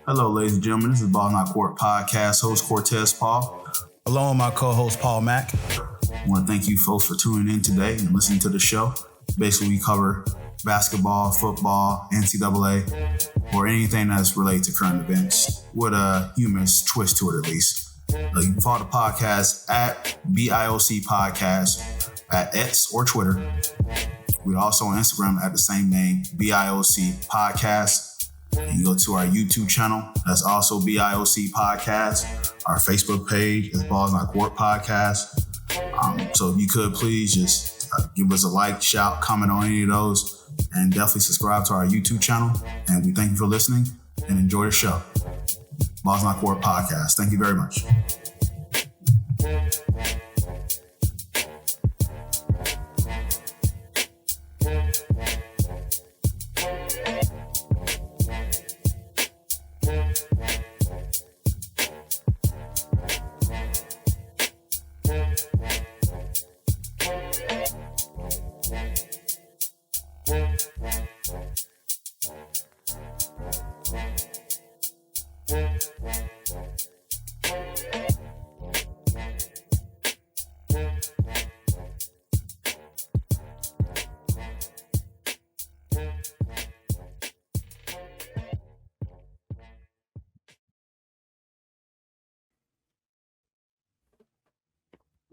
Hello, ladies and gentlemen. This is Ball Not Court Podcast host Cortez Paul. Along with my co-host Paul Mack. I want to thank you folks for tuning in today and listening to the show. Basically, we cover basketball, football, NCAA, or anything that's related to current events with a humorous twist to it at least. You can follow the podcast at BIOC Podcast at X or Twitter. We're also on Instagram at the same name, BIOC Podcast. You go to our YouTube channel, that's also BIOC Podcast. Our Facebook page is Balls Not Court Podcast. So if you could please just give us a like, shout, comment on any of those, and definitely subscribe to our YouTube channel. And we thank you for listening and enjoy the show. Balls Not Court Podcast. Thank you very much.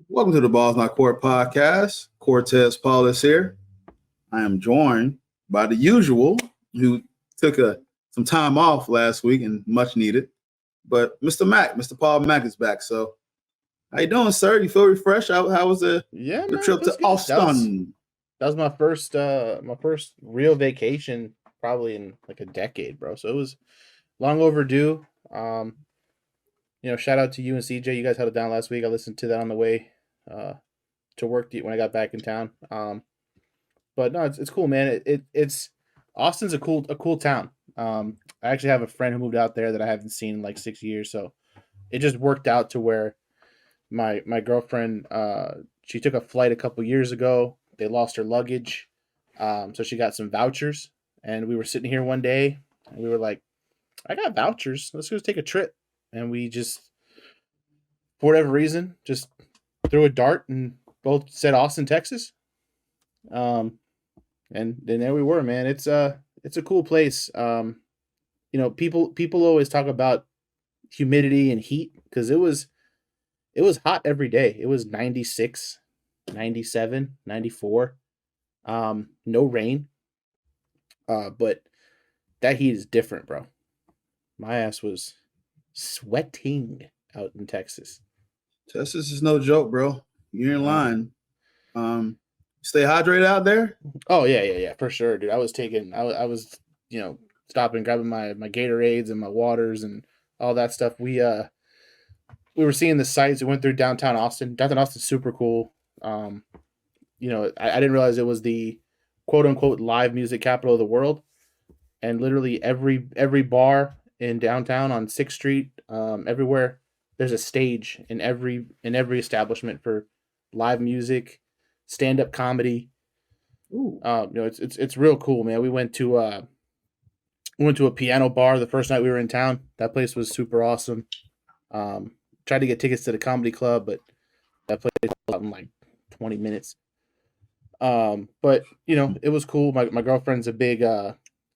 Welcome to the Balls Not Court Podcast. Cortez Paul is here. I am joined by the usual, who took some time off last week and much needed. But Mr. Paul Mack is back. So, how you doing, sir? You feel refreshed? How was the trip to Austin? That was my first real vacation probably in like a decade, bro. So it was long overdue. Shout out to you and CJ. You guys held it down last week. I listened to that on the way to work when I got back in town. But no, it's cool, man. It's Austin's a cool town. I actually have a friend who moved out there that I haven't seen in like 6 years. So it just worked out to where my girlfriend, she took a flight a couple years ago. They lost her luggage. So she got some vouchers, and we were sitting here one day and we were like, I got vouchers. Let's go take a trip. And we just, for whatever reason, just threw a dart and both said Austin, Texas. And then there we were, man. It's a cool place. People always talk about humidity and heat because it was hot every day. It was 96, 97, 94. No rain. But that heat is different, bro. My ass was sweating out in Texas. Texas is no joke, bro. You're in line. Stay hydrated out there? Oh yeah, for sure, dude. I was stopping, grabbing my Gatorades and my waters and all that stuff. We were seeing the sights. We went through downtown Austin. Downtown Austin's super cool. I didn't realize it was the quote unquote live music capital of the world. And literally every bar in downtown on 6th Street, everywhere, there's a stage in every establishment for live music, stand-up comedy. Ooh. It's real cool, man. We went to a piano bar the first night we were in town. That place was super awesome. Tried to get tickets to the comedy club, but that place was out in like 20 minutes. But it was cool. My girlfriend's a big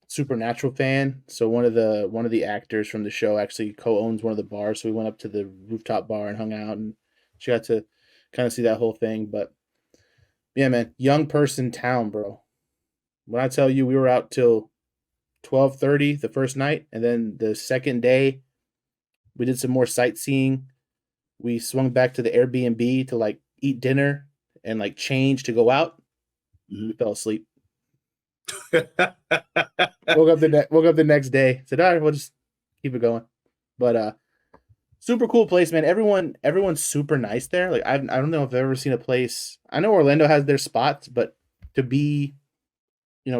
Supernatural fan, so one of the actors from the show actually co-owns one of the bars. So we went up to the rooftop bar and hung out, and she got to kind of see that whole thing. But yeah, man, young person town, bro. When I tell you we were out till 12:30 the first night, and then the second day we did some more sightseeing. We swung back to the Airbnb to like eat dinner and like change to go out. Mm-hmm. We fell asleep. woke up the next day. Said, all right, we'll just keep it going. But super cool place, man. Everyone's super nice there. Like I don't know if I've ever seen a place. I know Orlando has their spots, but to be,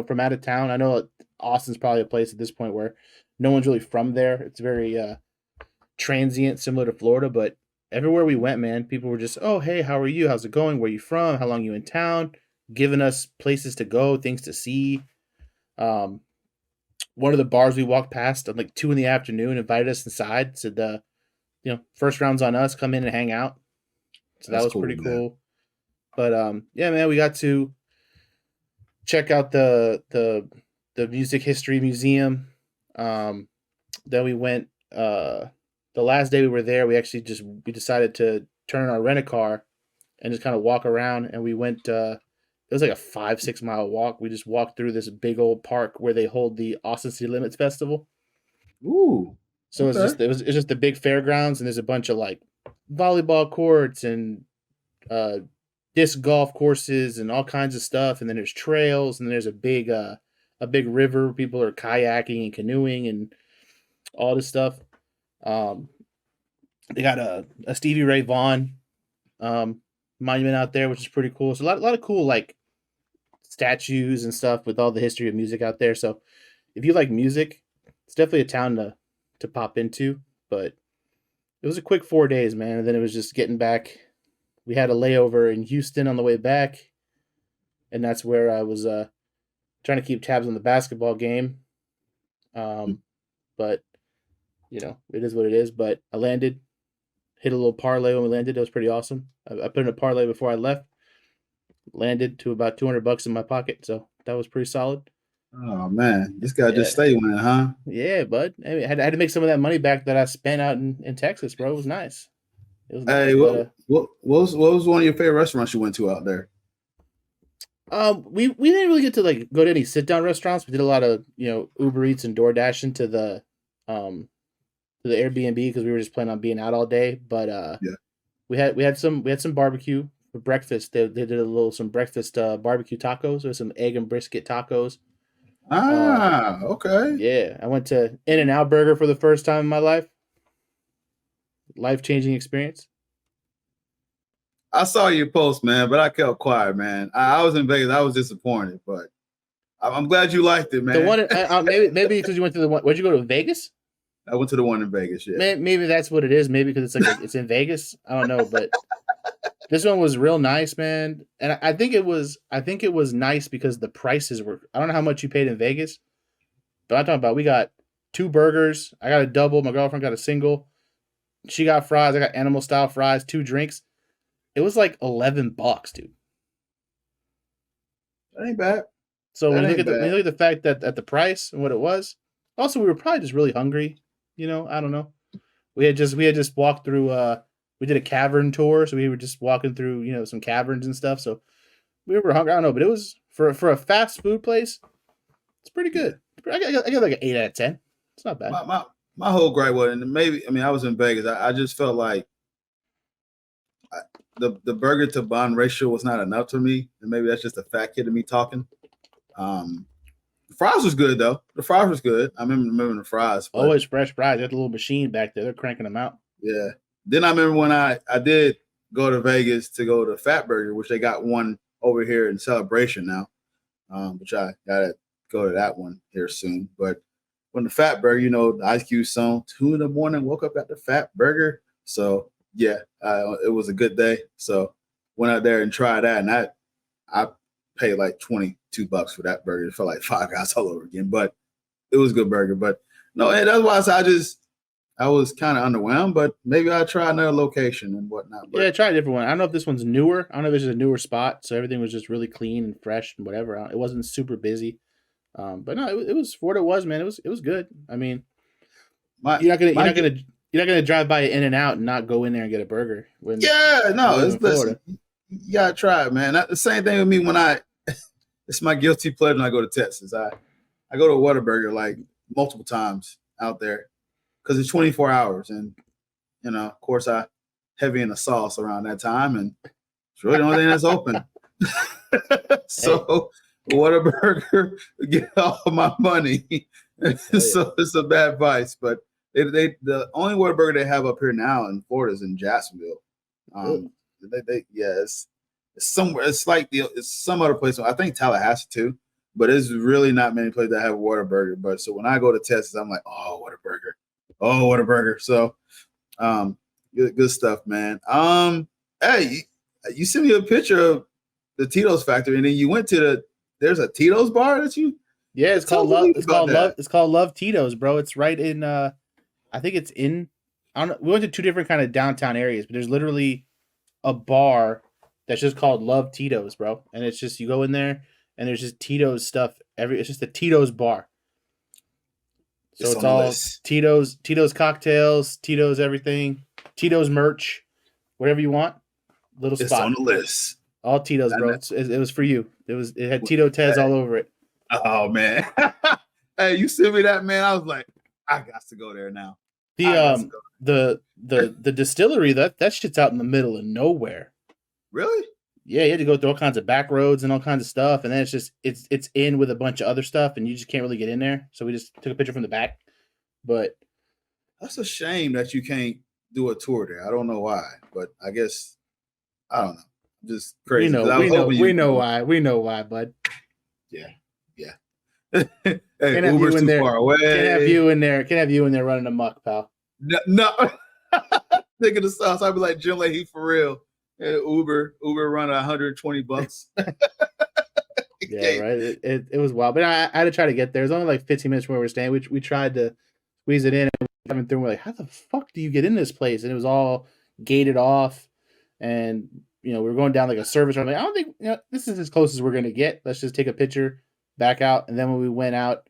from out of town, I know Austin's probably a place at this point where no one's really from there. It's very transient, similar to Florida, but everywhere we went, man, people were just, oh, hey, how are you? How's it going? Where you from? How long you in town? Giving us places to go, things to see. one of the bars we walked past at like 2 PM, invited us inside. Said, first round's on us. Come in and hang out. So that was cool, pretty cool. But yeah, man, we got to check out the Music History Museum. Then we went. The last day we were there, we decided to turn our rent-a-car and just kind of walk around. And we went. It was like a 5-6 mile walk. We just walked through this big old park where they hold the Austin City Limits Festival. Ooh. So okay. It's just the big fairgrounds, and there's a bunch of like volleyball courts and disc golf courses and all kinds of stuff. And then there's trails, and then there's a big river where people are kayaking and canoeing and all this stuff. They got a Stevie Ray Vaughan monument out there, which is pretty cool. So a lot of cool like statues and stuff with all the history of music out there. So if you like music, it's definitely a town to pop into. But it was a quick 4 days, man. And then it was just getting back. We had a layover in Houston on the way back, and that's where I was trying to keep tabs on the basketball game. But it is what it is. But I landed, hit a little parlay when we landed. It was pretty awesome. I put in a parlay before I left. Landed to about $200 in my pocket, so that was pretty solid. Oh man, this guy just stayed winning, huh? Yeah, bud. I mean, I had to make some of that money back that I spent out in Texas, bro. It was nice. Hey, what was one of your favorite restaurants you went to out there? We didn't really get to like go to any sit down restaurants. We did a lot of Uber Eats and DoorDash into the Airbnb because we were just planning on being out all day. But yeah, we had some barbecue for breakfast. They did some breakfast barbecue tacos. There was some egg and brisket tacos. Okay. Yeah, I went to In-N-Out Burger for the first time in my life. Life-changing experience. I saw your post, man, but I kept quiet, man. I was in Vegas. I was disappointed, but I'm glad you liked it, man. The one, maybe because you went to the one. Where'd you go to? Vegas? I went to the one in Vegas. Yeah. Maybe that's what it is. Maybe because it's in Vegas. I don't know, but this one was real nice, man. And I think it was nice because the prices were. I don't know how much you paid in Vegas, but I'm talking about we got 2 burgers. I got a double. My girlfriend got a single. She got fries. I got animal style fries. 2 drinks. It was like $11, dude. That ain't bad. So when you look at the fact that at the price and what it was, also we were probably just really hungry. I don't know. We had just walked through. We did a cavern tour, so we were just walking through some caverns and stuff. So we were hungry. I don't know, but it was for a fast food place. It's pretty good. I got like an 8 out of 10. It's not bad. My whole gripe was, and maybe I was in Vegas. I just felt like the burger to bun ratio was not enough for me, and maybe that's just a fat kid of me talking. The fries was good though. The fries was good. I remember the fries. Always fresh fries. There's a little machine back there. They're cranking them out. Yeah. Then I remember when I did go to Vegas to go to Fat Burger, which they got one over here in Celebration now, which I gotta go to that one here soon. But when the Fat Burger, the Ice Cube song, 2 a.m, woke up at the Fat Burger. So yeah, it was a good day. So went out there and tried that, and I paid like $22 for that burger. It felt like Five Guys all over again, but it was a good burger. But no, that's why I was kind of underwhelmed, but maybe I'll try another location and whatnot. But yeah, try a different one. I don't know if this one's newer. I don't know if this is a newer spot, so everything was just really clean and fresh and whatever. It wasn't super busy, but no, it was for what it was, man. It was good. I mean, you're not gonna drive by In-N-Out and not go in there and get a burger. Listen, you gotta try it, man. The same thing with me when it's my guilty pleasure when I go to Texas. I go to Whataburger like multiple times out there because it's 24 hours, and of course I heavy in the sauce around that time, and it's really the only thing that's open. So Whataburger get all my money. So it's a bad vice, but the only Whataburger they have up here now in Florida is in Jacksonville. It's somewhere. It's like it's some other place. I think Tallahassee too, but there's really not many places that have a Whataburger. But so when I go to Texas, I'm like, oh, Whataburger. So, good stuff, man. Hey, you sent me a picture of the Tito's factory, and then you went to there's a Tito's bar that you Yeah, it's called Love. It's called Love. It's called Love Tito's, bro. It's right in. I think it's in. I don't know. We went to two different kind of downtown areas, but there's literally a bar that's just called Love Tito's, bro. And it's just you go in there and there's just Tito's stuff. It's just a Tito's bar. So it's all Tito's cocktails, Tito's everything, Tito's merch, whatever you want. Little spot. It's on the list. All Tito's, bro. It was for you. It had Tito Tez all over it. Oh man. Hey, you sent me that, man. I was like, I got to go there now. The distillery, that shit's out in the middle of nowhere. Really? Yeah, you had to go through all kinds of back roads and all kinds of stuff, and then it's in with a bunch of other stuff, and you just can't really get in there. So we just took a picture from the back. But that's a shame that you can't do a tour there. I don't know why, but I guess I don't know. Just crazy. We know why. We know why, bud. Yeah. Hey, Uber's too far away. Can't have you in there running amok, pal. No. Think of the sauce. I'd be like Jim Leahy for real. Hey, Uber run $120. Yeah, right. It was wild, but I had to try to get there. It was only like 15 minutes from where we were staying. We tried to squeeze it in, and we were coming through. And we're like, how the fuck do you get in this place? And it was all gated off, and we were going down like a service road. I'm like, I don't think this is as close as we're gonna get. Let's just take a picture, back out, and then when we went out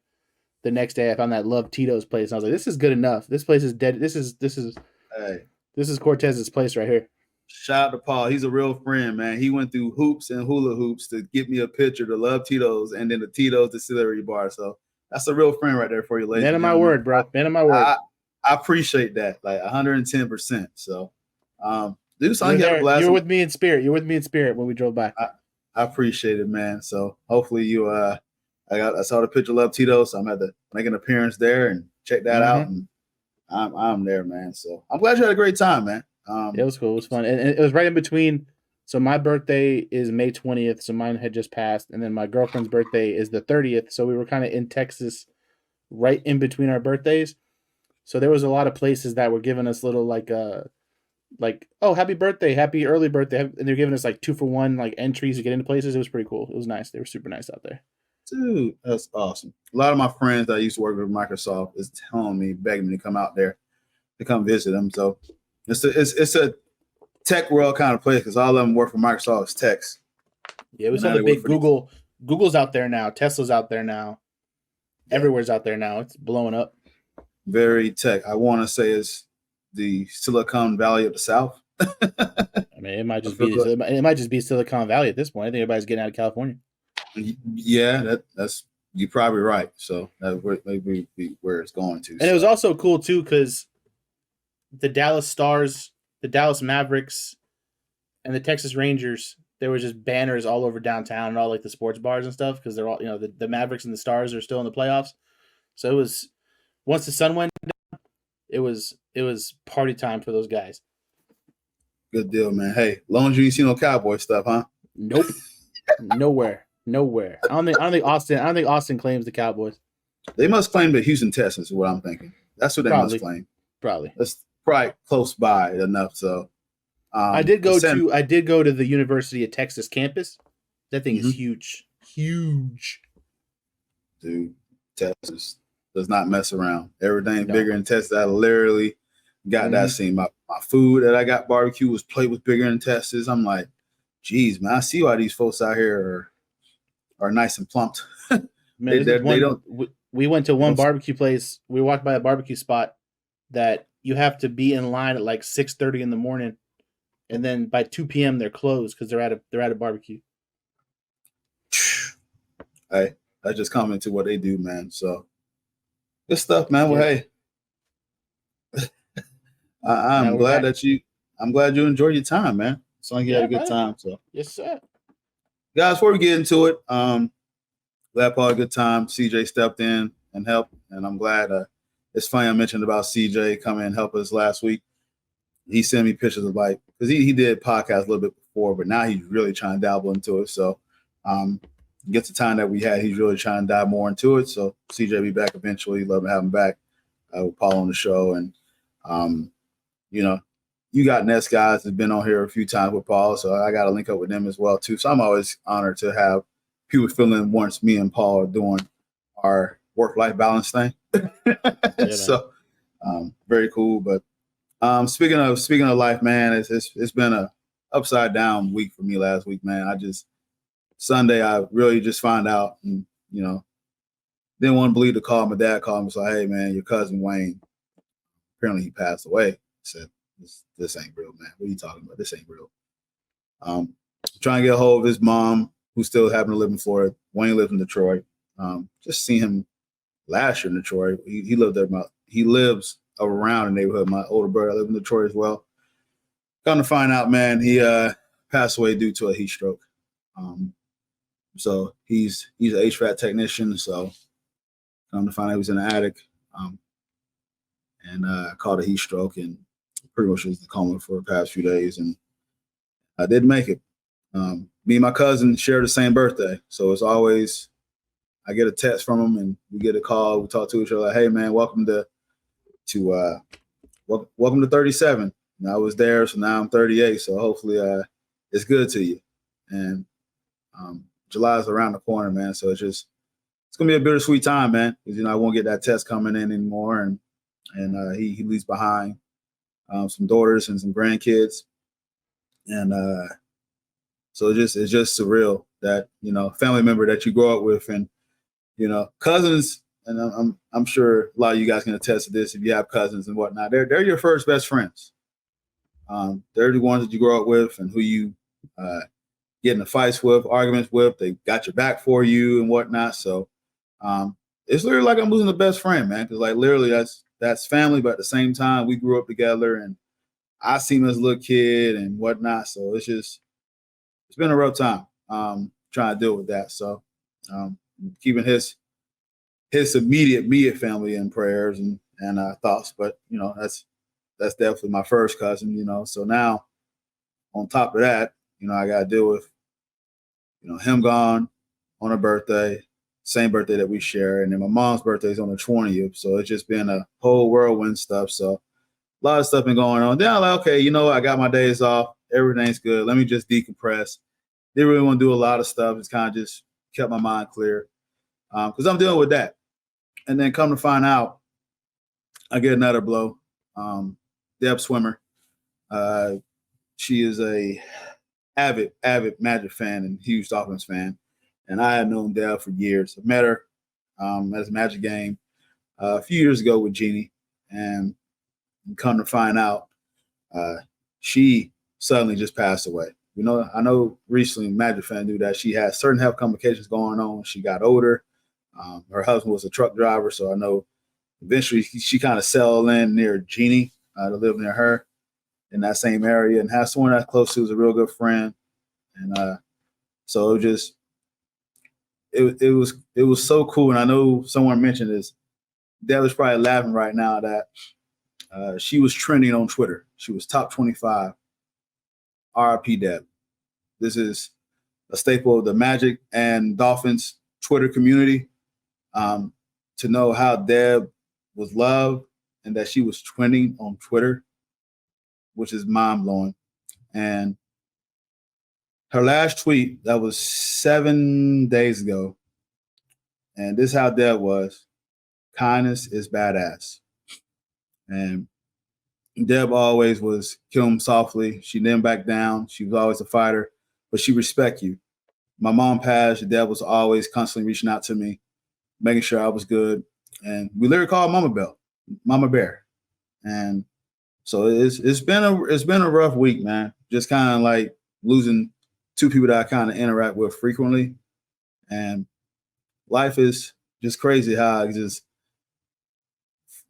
the next day, I found that Love Tito's place, and I was like, this is good enough. This place is dead. This is Cortez's place right here. Shout out to Paul. He's a real friend, man. He went through hoops and hula hoops to get me a picture to Love Tito's and then the Tito's Distillery Bar. So that's a real friend right there for you, ladies. Man of my word, bro. Man of my word. I appreciate that, like 110%. So, do something. You were with me in spirit. You were with me in spirit when we drove by. I appreciate it, man. So hopefully you, I saw the picture of Love Tito's, so I'm going to have to make an appearance there and check that out. And I'm there, man. So I'm glad you had a great time, man. It was cool. It was fun. And it was right in between. So my birthday is May 20th. So mine had just passed. And then my girlfriend's birthday is the 30th. So we were kind of in Texas right in between our birthdays. So there was a lot of places that were giving us little oh, happy birthday, happy early birthday. And they're giving us like 2-for-1 like entries to get into places. It was pretty cool. It was nice. They were super nice out there. Dude, that's awesome. A lot of my friends that I used to work with Microsoft is telling me, begging me to come out there to come visit them. So it's a tech world kind of place because all of them work for Microsoft's techs. Yeah, it was on the big Google. Google's out there now. Tesla's out there now. Yeah. Everywhere's out there now. It's blowing up. Very tech. I want to say it's the Silicon Valley of the South. I mean, it might just be Silicon Valley at this point. I think everybody's getting out of California. Yeah, that's you're probably right. So that's maybe where it's going to. And it was also cool too because the Dallas Stars, the Dallas Mavericks, and the Texas Rangers, there were just banners all over downtown and all like the sports bars and stuff because they're all the Mavericks and the Stars are still in the playoffs. So it was once the sun went down, it was party time for those guys. Good deal, man. Hey, long as you ain't seen no Cowboy stuff, huh? Nope. Nowhere. I don't think Austin claims the Cowboys. They must claim the Houston Texans is what I'm thinking. That's what they must claim. Probably. That's probably close by enough. So I did go to the University of Texas campus. That thing is huge. Huge. Dude, Texas does not mess around. Everything bigger in Texas. I literally got that scene. My food that I got barbecue was bigger in Texas. I'm like, geez, man, I see why these folks out here are nice and plumped. Man, we went to one barbecue place. We walked by a barbecue spot that you have to be in line at like 6:30 in the morning, and then by 2 p.m. they're closed because they're at a barbecue. Hey, I just commented what they do, man. So good stuff, man. Well, hey, I'm glad you enjoyed your time, man. So you had a good time. So yes, sir. Guys, before we get into it, glad Paul had a good time. CJ stepped in and helped, and I'm glad. It's funny I mentioned about CJ coming and help us last week. He sent me pictures of because he did podcast a little bit before, but now he's really trying to dabble into it. So gets the time that we had, he's really trying to dive more into it. So CJ will be back eventually. Love to have him back with Paul on the show. And, you got Nets guys that's been on here a few times with Paul, so I got to link up with them as well, too. So I'm always honored to have people filling in once me and Paul are doing our work-life balance thing. So very cool. But speaking of life, man, it's been a upside down week for me last week, man. Sunday I really just found out, and didn't want to believe the call. My dad called me and said, "Hey, man, your cousin Wayne, apparently he passed away." I said, this ain't real, man. What are you talking about? This ain't real. Trying to get a hold of his mom, who still happened to live in Florida. Wayne lives in Detroit. Just seen him last year in Detroit. He lived there. He lives around the neighborhood. My older brother lived in Detroit as well. Come to find out, man, he passed away due to a heat stroke. So he's an HVAC technician. So come to find out he was in the attic, and caught a heat stroke, and pretty much was in coma for the past few days, and I didn't make it. Me and my cousin share the same birthday, so it's always I get a text from him and we get a call. We talk to each other like, "Hey, man, welcome to 37." And I was there, so now I'm 38. So hopefully, it's good to you. And July is around the corner, man. So it's gonna be a bittersweet time, man. Because I won't get that test coming in anymore, and he leaves behind some daughters and some grandkids, and so it's just surreal that family member that you grow up with, and cousins, and I'm sure a lot of you guys can attest to this if you have cousins and whatnot. They're your first best friends. They're the ones that you grow up with and who you get into fights with, arguments with. They got your back for you and whatnot. So it's literally like I'm losing a best friend, man. Because like literally that's family, but at the same time we grew up together, and I seen him as a little kid and whatnot. So it's been a rough time trying to deal with that. So keeping his immediate family in prayers and thoughts. But that's definitely my first cousin. So now on top of that, I got to deal with him gone on a birthday, same birthday that we share, and then my mom's birthday is on the 20th. So it's just been a whole whirlwind stuff. So a lot of stuff been going on. Then I'm like, okay, I got my days off. Everything's good. Let me just decompress. Didn't really want to do a lot of stuff. It's kind of just kept my mind clear because I'm dealing with that. And then come to find out, I get another blow. Deb Swimmer. She is a avid Magic fan and huge Dolphins fan. And I had known Deb for years. I met her at a Magic game a few years ago with Jeannie. And come to find out, she suddenly just passed away. I know recently Magic fan knew that she had certain health complications going on. She got older. Her husband was a truck driver, so I know eventually she kind of settled in near Jeannie to live near her in that same area, and have someone that's close to who's a real good friend. And so it was so cool. And I know someone mentioned this. Deb was probably laughing right now that she was trending on Twitter. She was top 25. RIP Deb. This is a staple of the Magic and Dolphins Twitter community. To know how Deb was loved and that she was trending on Twitter, which is mind-blowing. And her last tweet, that was 7 days ago, and this is how Deb was: kindness is badass. And Deb always was kill him softly. She didn't back down. She was always a fighter, but she respect you. My mom passed. Deb was always constantly reaching out to me, making sure I was good. And we literally called Mama Bear. And so it's been a rough week, man. Just kind of like losing two people that I kind of interact with frequently. And life is just crazy how I just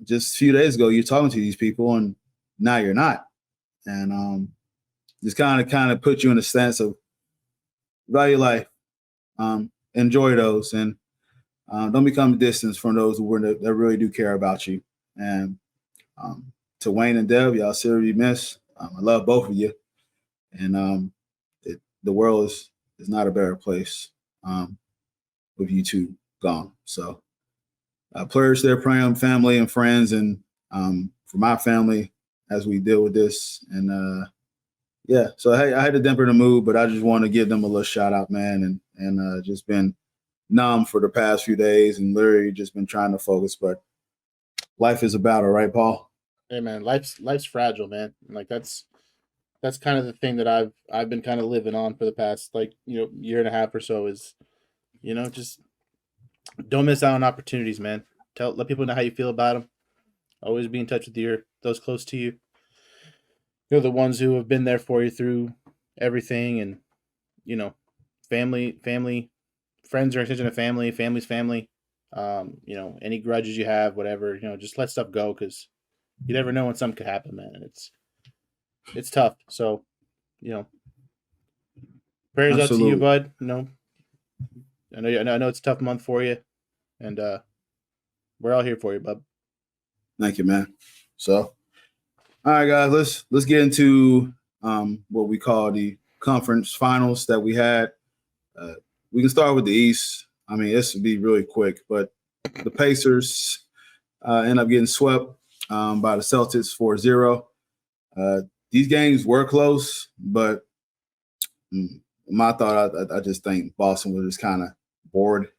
a few days ago you're talking to these people and now you're not. And just kind of put you in a sense of value life. Enjoy those, and don't become distant from those that really do care about you. And to Wayne and Deb, y'all seriously miss. I love both of you, and the world is not a better place with you two gone. So prayers to their praying family and friends, and for my family as we deal with this. And yeah, so hey, I had to dampen the mood, but I just want to give them a little shout out, man, and just been numb for the past few days and literally just been trying to focus. But life is a battle, right, Paul? Hey man, life's fragile, man. Like that's kind of the thing that I've been kind of living on for the past year and a half or so is, just don't miss out on opportunities, man. Let people know how you feel about them. Always be in touch with those close to you. The ones who have been there for you through everything, and family, friends are an extension of family, family's family. Any grudges you have, whatever, just let stuff go because you never know when something could happen, man. And it's tough. So, prayers out to you, bud. I know it's a tough month for you, and we're all here for you, bub. Thank you, man. So, all right, guys, let's get into what we call the conference finals that we had. We can start with the East. I mean, this would be really quick, but the Pacers end up getting swept by the Celtics 4-0. These games were close, but my thought, I just think Boston was just kind of bored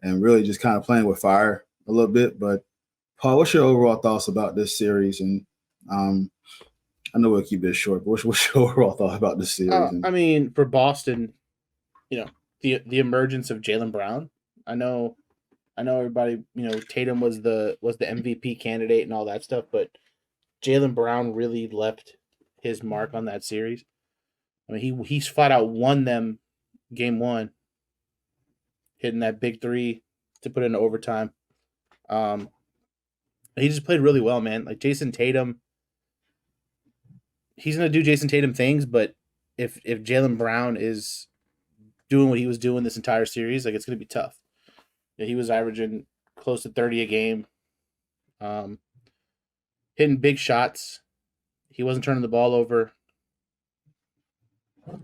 and really just kind of playing with fire a little bit. But Paul, what's your overall thoughts about this series? And I know we'll keep this short, but what's your overall thought about this series? I mean, for Boston, the emergence of Jaylen Brown. I know everybody, Tatum was the MVP candidate and all that stuff, but Jaylen Brown really left his mark on that series. I mean, he's flat out won them game one, hitting that big three to put it into overtime. He just played really well, man. Like Jason Tatum, he's gonna do Jason Tatum things, but if Jaylen Brown is doing what he was doing this entire series, like it's gonna be tough. He was averaging close to 30 a game, hitting big shots. He wasn't turning the ball over.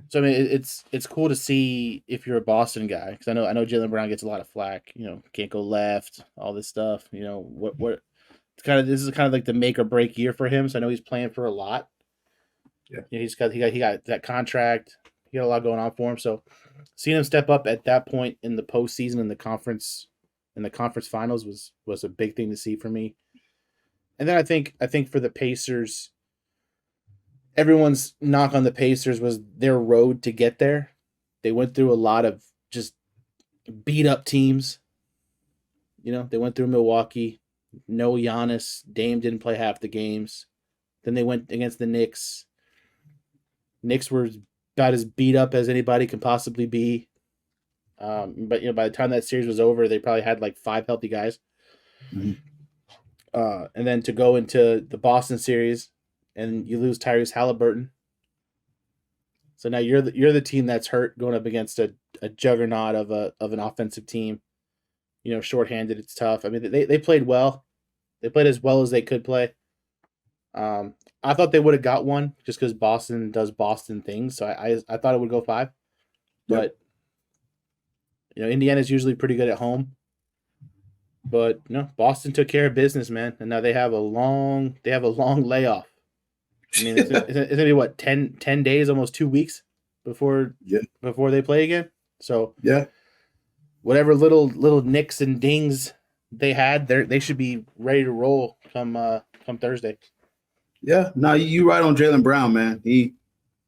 So I mean, it's cool to see if you're a Boston guy, because I know Jaylen Brown gets a lot of flack. Can't go left, all this stuff. What this is kind of like the make or break year for him. So I know he's playing for a lot. Yeah, he got that contract. He got a lot going on for him. So seeing him step up at that point in the postseason in the conference finals was a big thing to see for me. And then I think for the Pacers, everyone's knock on the Pacers was their road to get there. They went through a lot of just beat up teams. They went through Milwaukee. No Giannis. Dame didn't play half the games. Then they went against the Knicks. Knicks were about as beat up as anybody can possibly be. But by the time that series was over, they probably had like 5 healthy guys. Mm-hmm. And then to go into the Boston series, and you lose Tyrese Halliburton. So now you're the team that's hurt going up against a juggernaut of an offensive team. Shorthanded, it's tough. I mean, they played well. They played as well as they could play. I thought they would have got one just because Boston does Boston things. So I thought it would go 5. But Indiana's usually pretty good at home. But Boston took care of business, man. And now they have a long layoff. I mean, it's gonna be what 10 days, almost 2 weeks before they play again. So whatever little nicks and dings they had, they should be ready to roll come Thursday. Yeah, no, you right on Jaylen Brown, man. He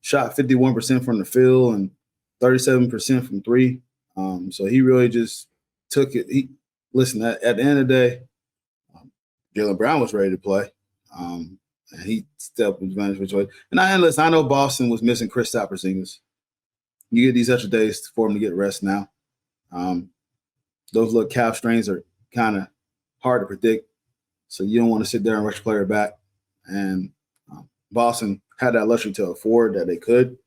shot 51% from the field and 37% from 3. So he really just took it. Listen, at the end of the day, Jaylen Brown was ready to play. And he stepped with advantage for choice. And I know Boston was missing Kristaps Porzingis. You get these extra days for him to get rest now. Those little calf strains are kind of hard to predict, so you don't want to sit there and rush a player back. And Boston had that luxury to afford that they could.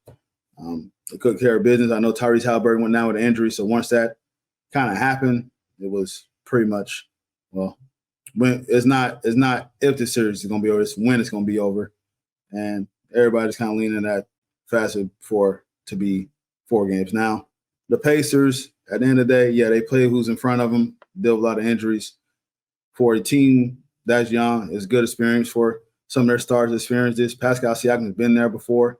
They took care of business. I know Tyrese Halliburton went down with an injury, so once that kind of happened, it was pretty much, well, when it's not if the series is going to be over, it's when it's going to be over. And everybody's kind of leaning that faster to be 4 games. Now, the Pacers, at the end of the day, they play who's in front of them, deal with a lot of injuries. For a team that's young, it's good experience for some of their stars experienced this. Pascal Siakam has been there before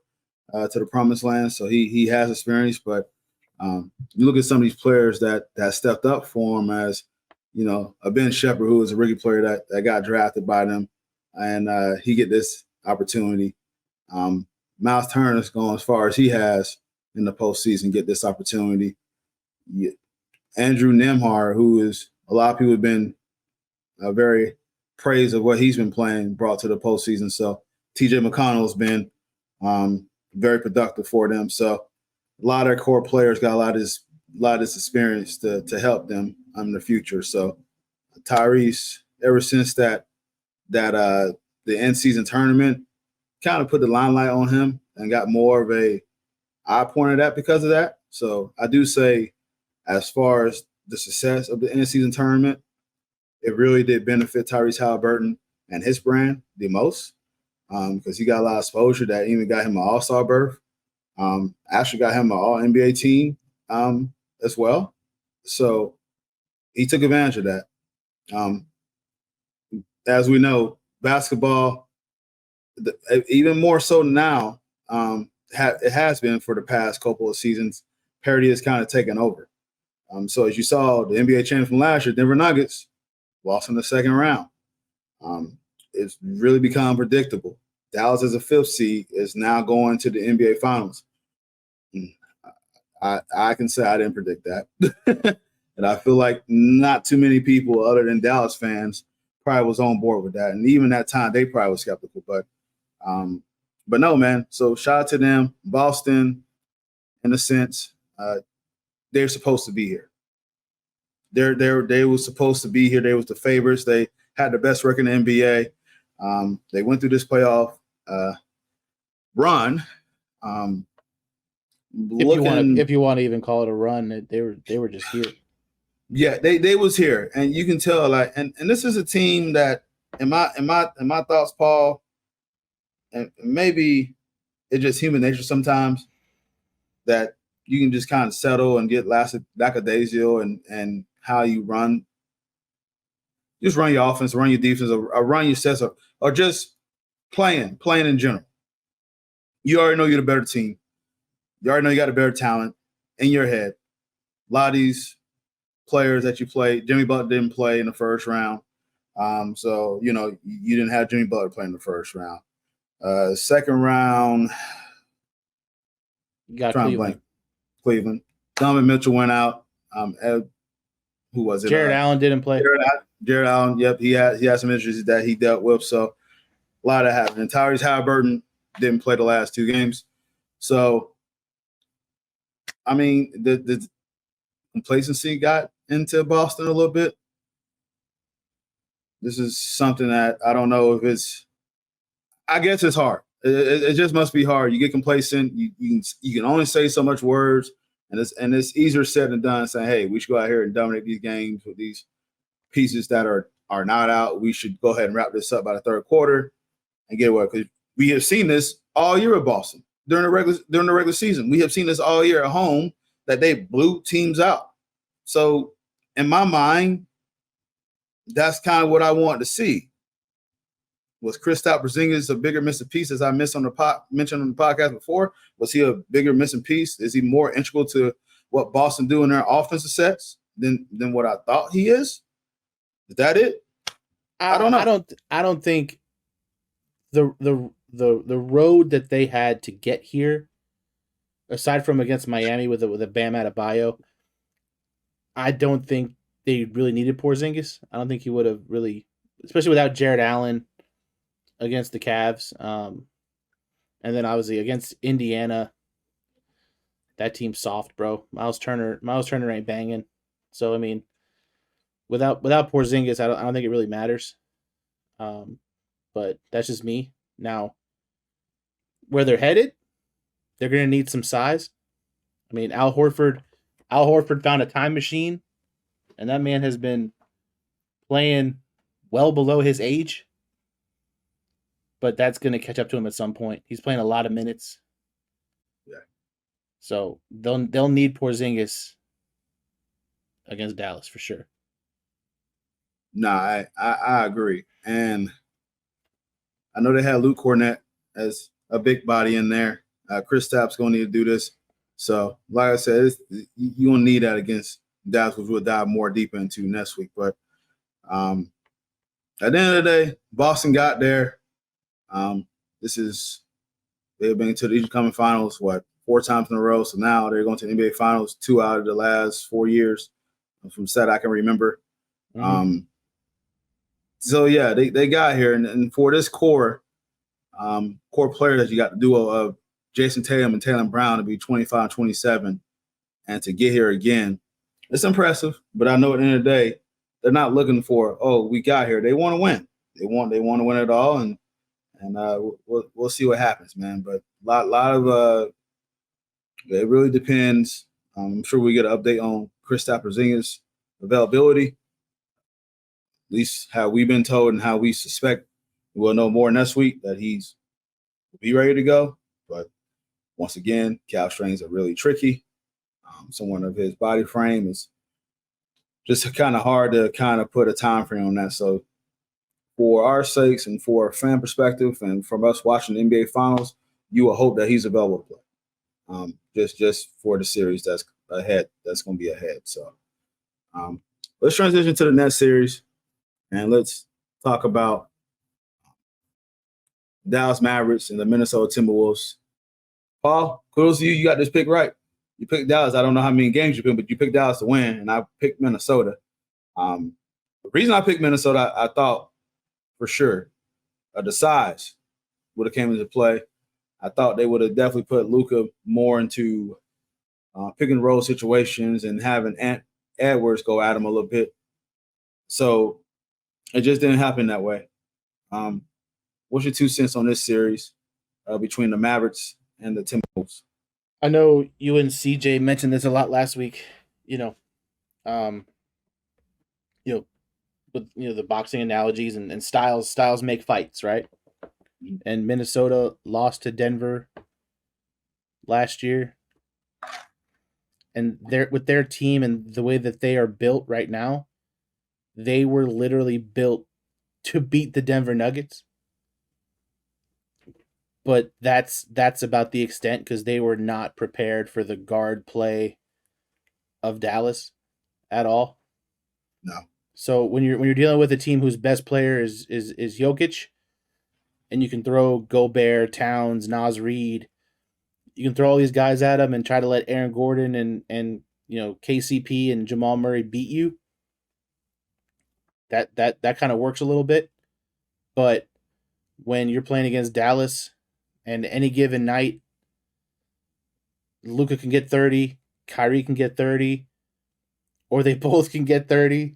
to the promised land, so he has experience. But You look at some of these players that stepped up for him, as a Ben Shepherd, who was a rookie player that got drafted by them, and he get this opportunity. Miles Turner's gone as far as he has in the postseason, get this opportunity. Andrew Nembhard, who is a lot of people have been very praised of what he's been playing, brought to the postseason. So TJ McConnell's been very productive for them. So a lot of their core players got a lot of this experience to help them in the future. So Tyrese, ever since the end season tournament, kind of put the limelight on him and got more of a eye point at that because of that. So I do say, as far as the success of the end season tournament, it really did benefit Tyrese Halliburton and his brand the most, because he got a lot of exposure that even got him an All-Star berth. Actually got him an All-NBA team as well. So he took advantage of that. As we know, basketball, even more so now, it has been for the past couple of seasons, parity has kind of taken over. So as you saw, the NBA champion from last year, Denver Nuggets, lost in the second round. It's really become predictable. Dallas, as a fifth seed, is now going to the NBA Finals. I can say I didn't predict that. And I feel like not too many people other than Dallas fans probably was on board with that. And even that time, they probably were skeptical. But no, man. So shout out to them. Boston, in a sense, they're supposed to be here. They were supposed to be here. They was the favorites. They had the best record in the NBA. They went through this playoff run. If you want to even call it a run, they were just here. Yeah, they was here, and you can tell. And this is a team that, in my thoughts, Paul, and maybe it's just human nature sometimes, that you can just kind of settle and get lackadaisical and how you run. Just run your offense, run your defense, or run your sets, or just playing in general. You already know you're the better team. You already know you got a better talent in your head. A lot of these players that you played, Jimmy Butler didn't play in the first round. So, you didn't have Jimmy Butler play in the first round. Second round, you got Cleveland. Cleveland. Donovan Mitchell went out. Who was it? Jared Allen didn't play. Jared Allen, yep, he had some injuries that he dealt with. So a lot of that happened. And Tyrese Halliburton didn't play the last two games. So, I mean, the complacency got into Boston a little bit. This is something that I don't know if it's – I guess it's hard. It just must be hard. You get complacent. You can only say so much words, and it's easier said than done saying, hey, we should go out here and dominate these games with these pieces that are not out. We should go ahead and wrap this up by the third quarter and get away. Because we have seen this all year at Boston during the regular season. We have seen this all year at home, that they blew teams out. So in my mind, that's kind of what I wanted to see. Was Kristaps Porzingis a bigger missing piece, as I mentioned on the podcast before? Was he a bigger missing piece? Is he more integral to what Boston do in their offensive sets than what I thought he is? Is that it? I don't know. I don't think the road that they had to get here, aside from against Miami with a Bam Adebayo, I don't think they really needed Porzingis. I don't think he would have really, especially without Jared Allen against the Cavs. And then obviously against Indiana, that team's soft, bro. Miles Turner ain't banging. So I mean, without Porzingis, I don't think it really matters. But that's just me. Now, where they're headed, they're gonna need some size. I mean, Al Horford found a time machine, and that man has been playing well below his age. But that's going to catch up to him at some point. He's playing a lot of minutes. Yeah. So they'll need Porzingis against Dallas for sure. Nah, I agree. And I know they had Luke Cornett as a big body in there. Kristaps going to need to do this So, like I said, you don't need that against Dallas, which we'll dive more deep into next week. But at the end of the day, Boston got there. They've been to the Eastern Conference Finals, 4 times in a row. So now they're going to the NBA Finals 2 out of the last 4 years from set I can remember. Mm-hmm. So, yeah, they got here. And for this core player that you got the duo of Jason Tatum and Taylor Brown to be 25 27 and to get here again, it's impressive. But I know at the end of the day, they're not looking for, we got here. They want to win. They want to win it all. And we'll see what happens, man. But a lot of it really depends. I'm sure we get an update on Kristaps Porzingis' availability. At least how we've been told and how we suspect. We'll know more next week that he's will be ready to go. But once again, calf strains are really tricky. Someone of his body frame is just kind of hard to kind of put a time frame on that. So for our sakes and for a fan perspective and from us watching the NBA Finals, you will hope that he's available to play. Just for the series that's ahead, that's going to be ahead. So let's transition to the next series and let's talk about Dallas Mavericks and the Minnesota Timberwolves. Paul, kudos to you. You got this pick right. You picked Dallas. I don't know how many games you picked, but you picked Dallas to win, and I picked Minnesota. The reason I picked Minnesota, I thought for sure the size would have came into play. I thought they would have definitely put Luka more into pick and roll situations and having Edwards go at him a little bit. So it just didn't happen that way. What's your 2 cents on this series between the Mavericks and the Timberwolves? I know you and CJ mentioned this a lot last week. With the boxing analogies and styles make fights, right? And Minnesota lost to Denver last year, and with their team and the way that they are built right now, they were literally built to beat the Denver Nuggets. But that's about the extent because they were not prepared for the guard play of Dallas at all. No. So when you're dealing with a team whose best player is Jokic, and you can throw Gobert, Towns, Naz Reid, you can throw all these guys at them and try to let Aaron Gordon and KCP and Jamal Murray beat you. That kind of works a little bit, but when you're playing against Dallas, and any given night, Luka can get 30, Kyrie can get 30, or they both can get 30.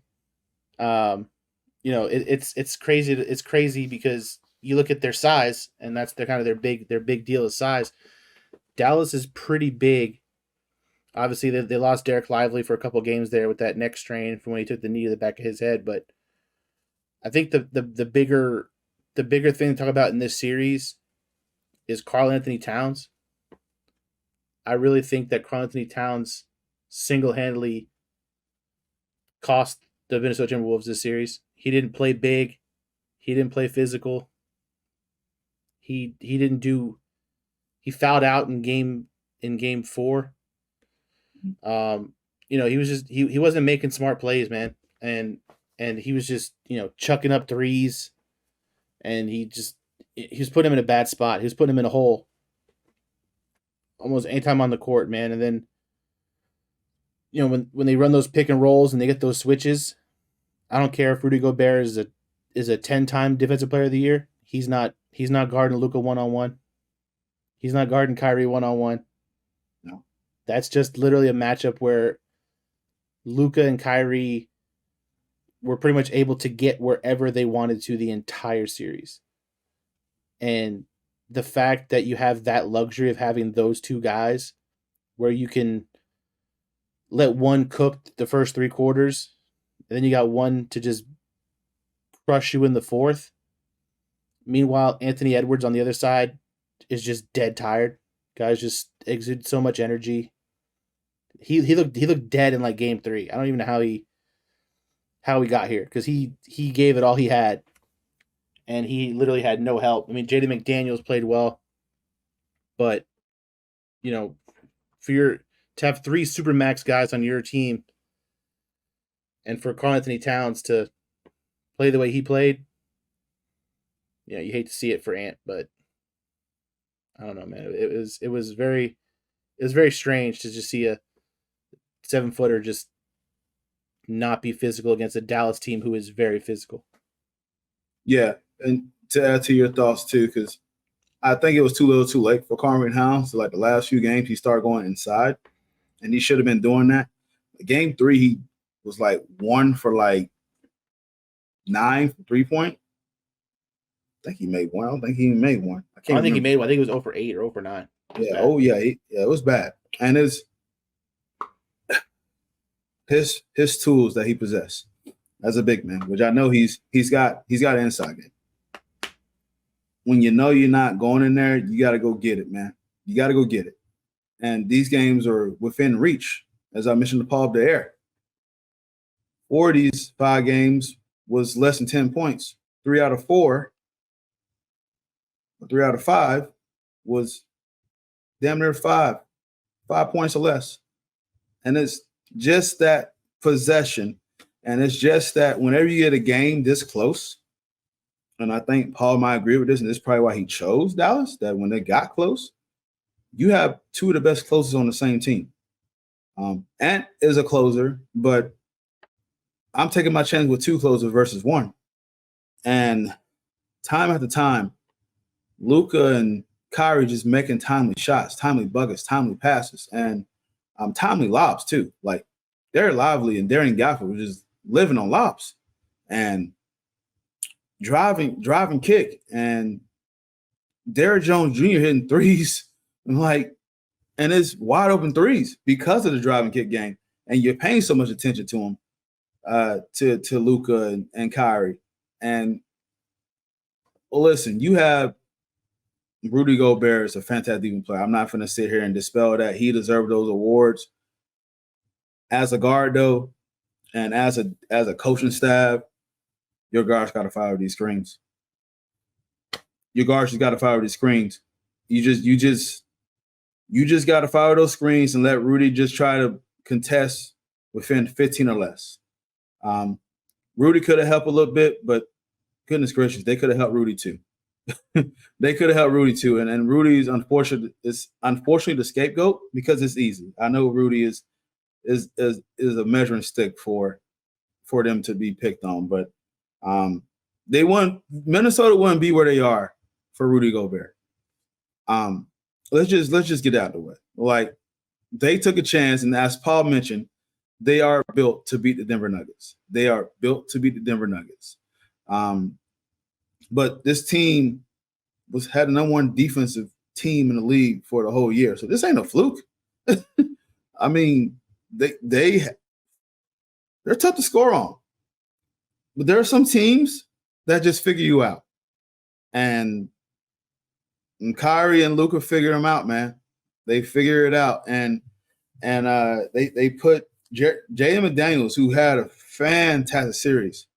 It's crazy. It's crazy because you look at their size, and that's their big deal is size. Dallas is pretty big. Obviously, they lost Derek Lively for a couple games there with that neck strain from when he took the knee to the back of his head. But I think the bigger thing to talk about in this series is Karl Anthony Towns. I really think that Karl Anthony Towns single-handedly cost the Minnesota Timberwolves this series. He didn't play big. He didn't play physical. He fouled out in game 4. He was just he wasn't making smart plays, man. And he was just, chucking up threes, and he was putting him in a bad spot. He was putting him in a hole almost any time on the court, man. And then, when they run those pick and rolls and they get those switches, I don't care if Rudy Gobert is a 10-time defensive player of the year. He's not guarding Luka 1-on-1. He's not guarding Kyrie 1-on-1. No. That's just literally a matchup where Luka and Kyrie were pretty much able to get wherever they wanted to the entire series. And the fact that you have that luxury of having those two guys where you can let one cook the first 3 quarters, and then you got one to just crush you in the 4th. Meanwhile, Anthony Edwards on the other side is just dead tired. Guys just exude so much energy. He looked dead in like game 3. I don't even know how he got here because he gave it all he had. And he literally had no help. I mean, J.D. McDaniels played well, but, for to have 3 supermax guys on your team, and for Karl Anthony Towns to play the way he played, you hate to see it for Ant, but I don't know, man. It was very strange to just see a 7-footer just not be physical against a Dallas team who is very physical. Yeah, and to add to your thoughts too, because I think it was too little too late for Karl Towns. So like the last few games, he started going inside, and he should have been doing that. Game 3, he was like 1 for like 9 3-point. I think he made one. I don't think he even made one. I don't think he made one. I think it was 0 for 8 or 0 for 9. Yeah. Oh yeah. It was bad. And his tools that he possessed as a big man, which I know he's got an inside game. When you know you're not going in there, you got to go get it, man. You got to go get it. And these games are within reach, as I mentioned to Paul the air. 4 of these 5 games was less than 10 points. 3 out of 4. 3 out of 5 was damn near 5 points or less. And it's just that possession. And it's just that whenever you get a game this close, and I think Paul might agree with this, and this is probably why he chose Dallas, that when they got close, you have 2 of the best closers on the same team. Ant is a closer, but I'm taking my chance with 2 closers versus 1. And time after time, Luka and Kyrie just making timely shots, timely buckets, timely passes, and timely lobs too. Like they're lively, and Darren Gafford was just living on lobs and driving kick, and Derrick Jones Jr. hitting threes, and it's wide open threes because of the driving kick game, and you're paying so much attention to him, to Luka and Kyrie, and listen, you have. Rudy Gobert is a fantastic defensive player. I'm not going to sit here and dispel that. He deserved those awards. As a guard, though, and as a coaching staff, your guards got to fire these screens. Your guards just got to fire these screens. You just got to fire those screens and let Rudy just try to contest within 15 or less. Rudy could have helped a little bit, but goodness gracious, they could have helped Rudy too. They could have helped Rudy too, and Rudy's unfortunately the scapegoat because it's easy. I know Rudy is a measuring stick for them to be picked on, but Minnesota wouldn't be where they are for Rudy Gobert. Let's just get out of the way. Like they took a chance, and as Paul mentioned, they are built to beat the Denver Nuggets. They are built to beat the Denver Nuggets. But this team had the number 1 defensive team in the league for the whole year. So this ain't a fluke. I mean, they're tough to score on. But there are some teams that just figure you out. And Kyrie and Luka figure them out, man. They figure it out. And they put Jaden McDaniels, who had a fantastic series.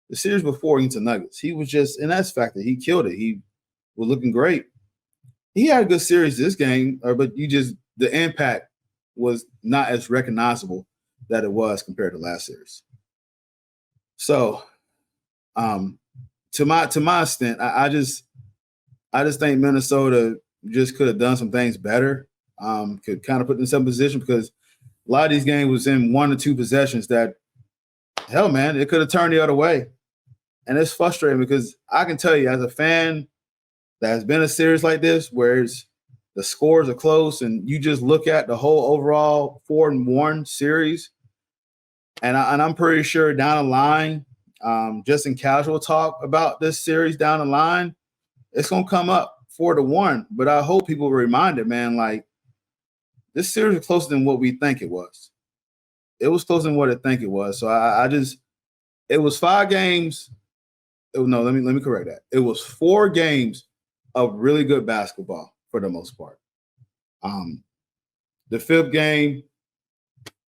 The series before against the Nuggets, he was just an X factor. He killed it. He was looking great. He had a good series this game, but the impact was not as recognizable that it was compared to last series. So, to my extent, I just think Minnesota just could have done some things better. Could kind of put themselves in position because a lot of these games was in 1 or 2 possessions that, hell, man, it could have turned the other way. And it's frustrating because I can tell you as a fan that has been a series like this where the scores are close and you just look at the whole overall 4-1 series, and I'm pretty sure down the line, just in casual talk about this series down the line, it's going to come up 4-1. But I hope people are reminded, man, like this series is closer than what we think it was. It was closer than what I think it was. So it was 5 games. No, let me correct that. It was 4 games of really good basketball for the most part. The 5th game,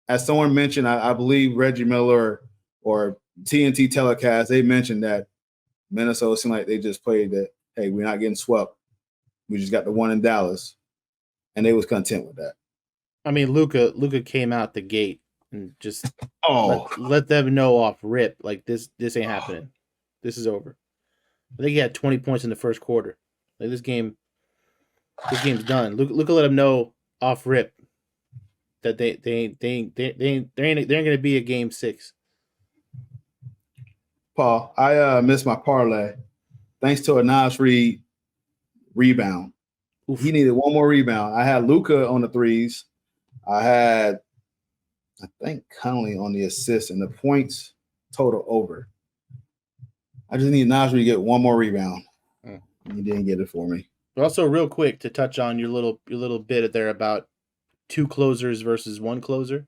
as someone mentioned, I believe Reggie Miller or TNT telecast, they mentioned that Minnesota seemed like they just played that, hey, we're not getting swept. We just got the one in Dallas, and they was content with that. I mean, Luka came out the gate and just Oh, let them know off rip, like this ain't happening. This is over. I think he had 20 points in the first quarter. Like this game's done. Luka let him know off rip that there ain't gonna be a game 6. Paul, I missed my parlay thanks to a Nas Reed rebound. Oof. He needed one more rebound. I had Luka on the threes. I had, I think, Conley on the assist and the points total over. I just need Nas Reed to get one more rebound. He didn't get it for me. But also, real quick to touch on your little bit there about 2 closers versus 1 closer.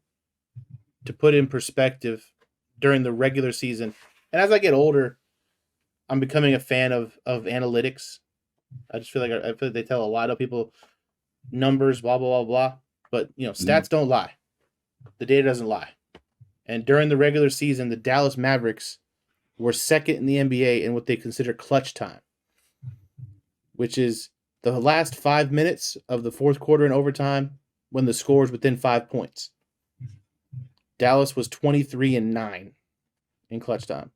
To put in perspective, during the regular season, and as I get older, I'm becoming a fan of analytics. I just feel like they tell a lot of people numbers, blah blah blah blah. But stats don't lie. The data doesn't lie. And during the regular season, the Dallas Mavericks were second in the NBA in what they consider clutch time, which is the last 5 minutes of the fourth quarter and overtime when the score is within 5 points. Dallas was 23-9 in clutch time.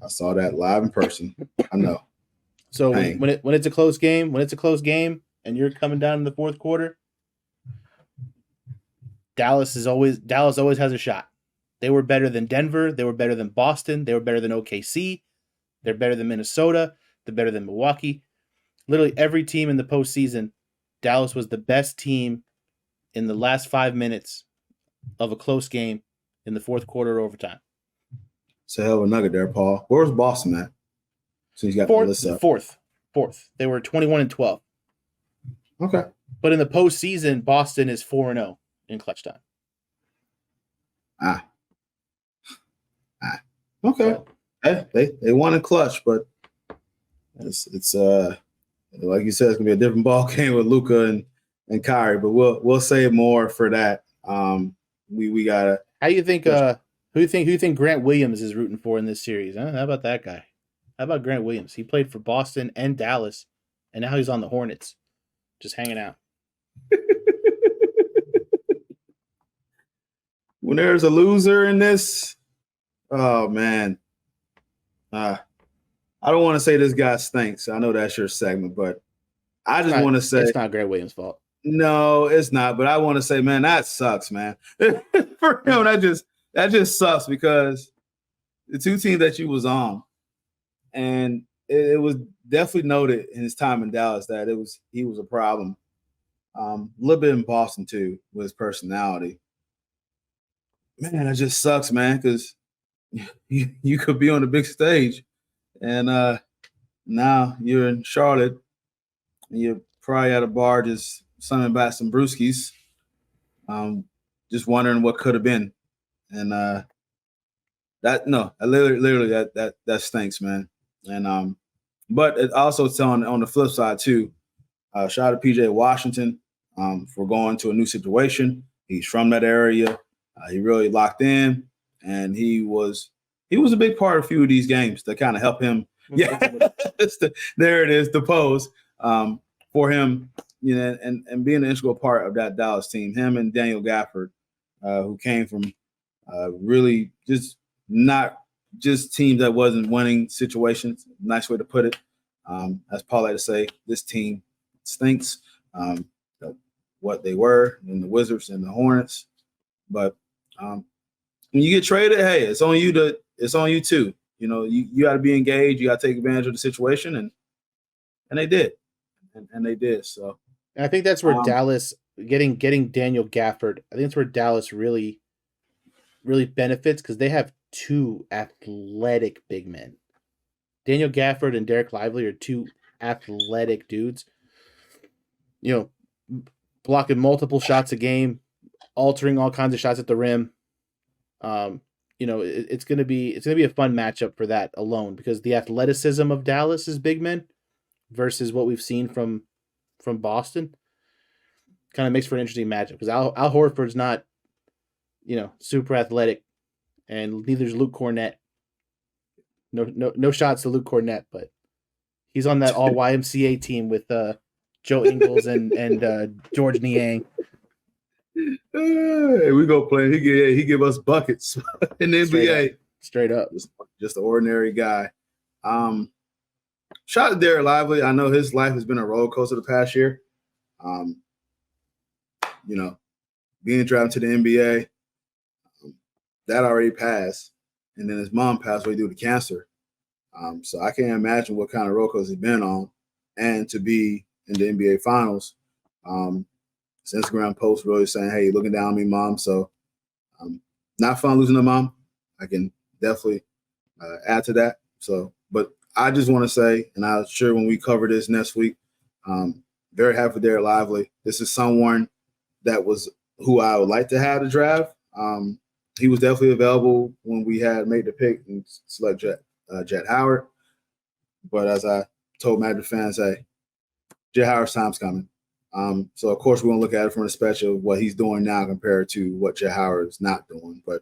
I saw that live in person. I know. So when it's a close game, and you're coming down in the fourth quarter, Dallas always has a shot. They were better than Denver. They were better than Boston. They were better than OKC. They're better than Minnesota. They're better than Milwaukee. Literally every team in the postseason, Dallas was the best team in the last 5 minutes of a close game in the fourth quarter or overtime. It's a hell of a nugget there, Paul. Where's Boston at? So he's got the list up. Fourth. They were 21-12. Okay. But in the postseason, Boston is 4-0 in clutch time. Okay. So, they won in clutch, but it's like you said, it's gonna be a different ball game with Luka and Kyrie. But we'll say more for that. We gotta. How do you think? Who do you think Grant Williams is rooting for in this series? Huh? How about that guy? How about Grant Williams? He played for Boston and Dallas, and now he's on the Hornets, just hanging out. When there's a loser in this, oh man, I don't want to say this guy stinks. I know that's your segment, but I just want to say it's not Grant Williams' fault. No, it's not. But I want to say, man, that sucks, man. For him, that just sucks because the 2 teams that you was on, and it was definitely noted in his time in Dallas that he was a problem. A little bit in Boston too with his personality. Man, that just sucks, man, because you could be on the big stage, and now you're in Charlotte, and you're probably at a bar just summing back some brewskis, just wondering what could have been, and literally that stinks, man. And but it also it's on the flip side too. Shout out to PJ Washington for going to a new situation. He's from that area. He really locked in, and he was a big part of a few of these games to kind of help him. Yeah, there it is, the pose for him, and being an integral part of that Dallas team. Him and Daniel Gafford, who came from really just not just teams that wasn't winning situations. Nice way to put it. As Paul like to say, this team stinks. What they were in the Wizards and the Hornets, but when you get traded, hey, it's on you too. You got to be engaged. You got to take advantage of the situation, and they did, and they did. So, and I think that's where Dallas getting Daniel Gafford. I think that's where Dallas really, really benefits because they have 2 athletic big men. Daniel Gafford and Derek Lively are 2 athletic dudes. Blocking multiple shots a game, altering all kinds of shots at the rim. It's gonna be a fun matchup for that alone because the athleticism of Dallas's big men versus what we've seen from Boston kind of makes for an interesting matchup because Al Horford's not, super athletic, and neither is Luke Cornett. No shots to Luke Cornett, but he's on that all YMCA team with Joe Ingles and George Niang. Hey, we go play. He give us buckets in the NBA. Straight up. Just an ordinary guy. Shout out to Derek Lively. I know his life has been a roller coaster the past year. Being drafted to the NBA, that already passed. And then his mom passed away due to cancer. So I can't imagine what kind of roller coaster he's been on. And to be in the NBA Finals, his Instagram post really saying, hey, looking down on me, Mom. So not fun losing to Mom. I can definitely add to that. So, but I just want to say, and I'm sure when we cover this next week, very happy for Derek Lively. This is someone that was who I would like to have to draft. He was definitely available when we had made the pick and select Jet Howard. But as I told Magic fans, hey, Jet Howard's time's coming. So, of course, we're going to look at it from the perspective of what he's doing now compared to what Jet Howard is not doing. But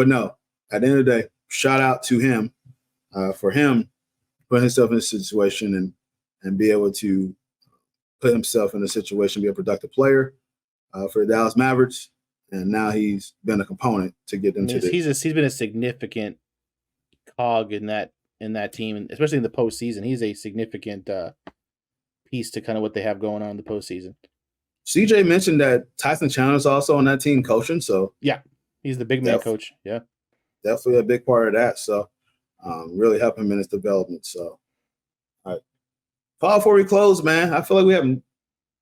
no, at the end of the day, shout out to him for him putting himself in a situation and be able to put himself in a situation, be a productive player for the Dallas Mavericks. And now he's been a component to get them to the. He's been a significant cog in that team, especially in the postseason. He's a significant piece to kind of what they have going on in the postseason. CJ mentioned that Tyson Chandler's also on that team coaching. So yeah, he's the big man coach. Yeah, definitely a big part of that. So really help him in his development. So all right, Paul, before we close, man, I feel like we haven't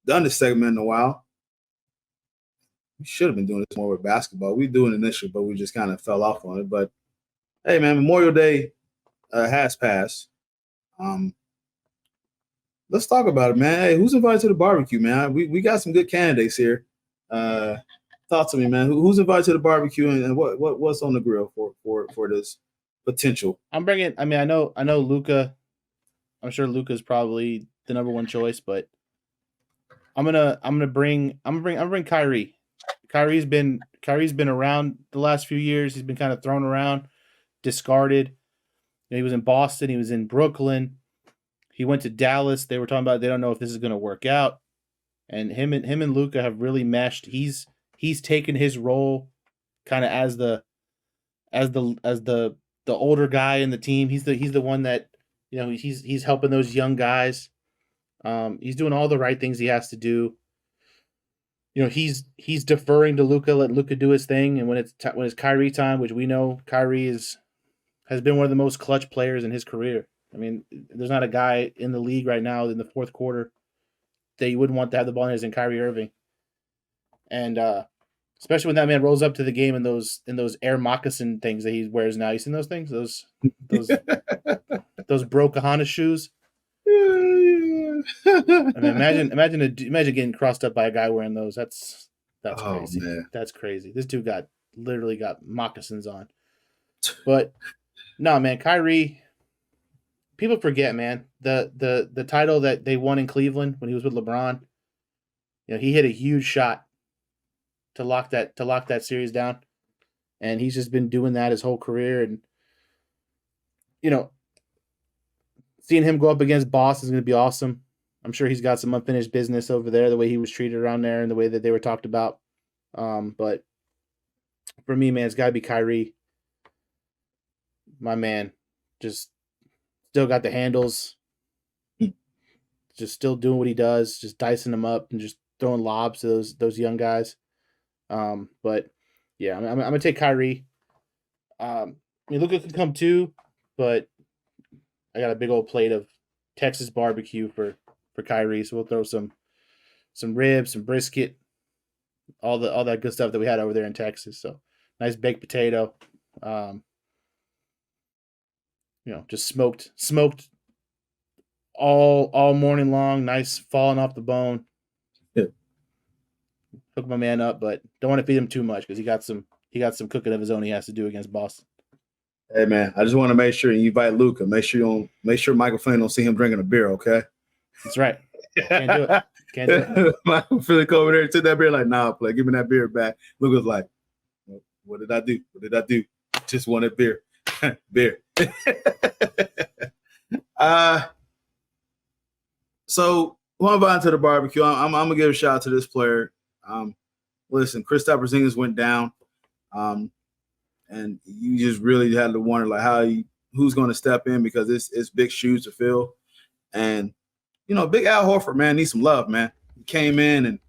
done this segment in a while. We should have been doing this more with basketball. We do it initially, but we just kind of fell off on it. But hey, man, Memorial Day has passed. Let's talk about it, man. Hey, who's invited to the barbecue, man? We got some good candidates here. Talk to me, man. Who's invited to the barbecue, and what's on the grill for this potential? I'm bringing. I mean, I know Luka. I'm sure Luka's probably the number one choice, but I'm gonna bring Kyrie. Kyrie's been around the last few years. He's been kind of thrown around, discarded. He was in Boston. He was in Brooklyn. He went to Dallas. They were talking about they don't know if this is going to work out. And him and Luka have really meshed. He's taken his role kind of as the older guy in the team. He's the one that he's helping those young guys. He's doing all the right things he has to do. He's deferring to Luka, let Luka do his thing, and when it's Kyrie time, which we know Kyrie has been one of the most clutch players in his career. I mean, there's not a guy in the league right now in the fourth quarter that you wouldn't want to have the ball in his than Kyrie Irving, and especially when that man rolls up to the game in those Air moccasin things that he wears now. You seen those things? Those Bro Kahana shoes. I mean, imagine getting crossed up by a guy wearing those. That's crazy. Man. That's crazy. This dude literally got moccasins on. But no, man, Kyrie. People forget, man, the title that they won in Cleveland when he was with LeBron. He hit a huge shot to lock that series down, and he's just been doing that his whole career. And seeing him go up against Boston is going to be awesome. I'm sure he's got some unfinished business over there, the way he was treated around there and the way that they were talked about. But for me, man, it's got to be Kyrie. My man, just still got the handles. Just still doing what he does, just dicing them up and just throwing lobs to those young guys. But yeah, I'm going to take Kyrie. I mean, Luka could come too, but I got a big old plate of Texas barbecue for Kyrie, so we'll throw some ribs, some brisket, all that good stuff that we had over there in Texas. So nice baked potato, just smoked all morning long. Nice falling off the bone. Yeah. Hook my man up, but don't want to feed him too much because he got some cooking of his own he has to do against Boston. Hey man, I just want to make sure you invite Luka. Make sure Michael Flynn don't see him drinking a beer, okay? That's right. Can't do it. Michael Flynn over there took that beer like, nah, play. Give me that beer back. Luka's like, what did I do? Just wanted beer. Beer. So Going back to the barbecue, I'm gonna give a shout out to this player. Listen, Kristaps Porzingis went down, and you just really had to wonder like who's going to step in because it's big shoes to fill. And Big Al Horford, man, needs some love, man. He came in and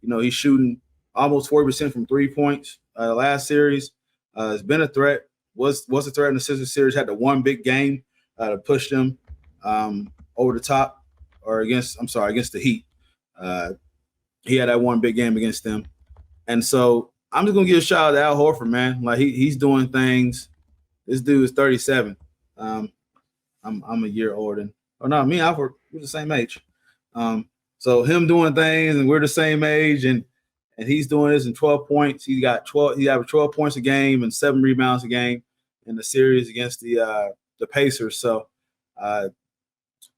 he's shooting almost 40% from 3 points. Last series, it's been a threat. Was a threat in the Sixers series. Had the one big game to push them over the top, or against the Heat. He had that one big game against them, and so I'm just gonna give a shout out to Al Horford, man. Like he's doing things. This dude is 37. I'm a year older than. Oh no, me and Alfred, we're the same age. So him doing things, and we're the same age, and he's doing this in 12 points. He averaged 12 points a game and 7 rebounds a game in the series against the Pacers. So,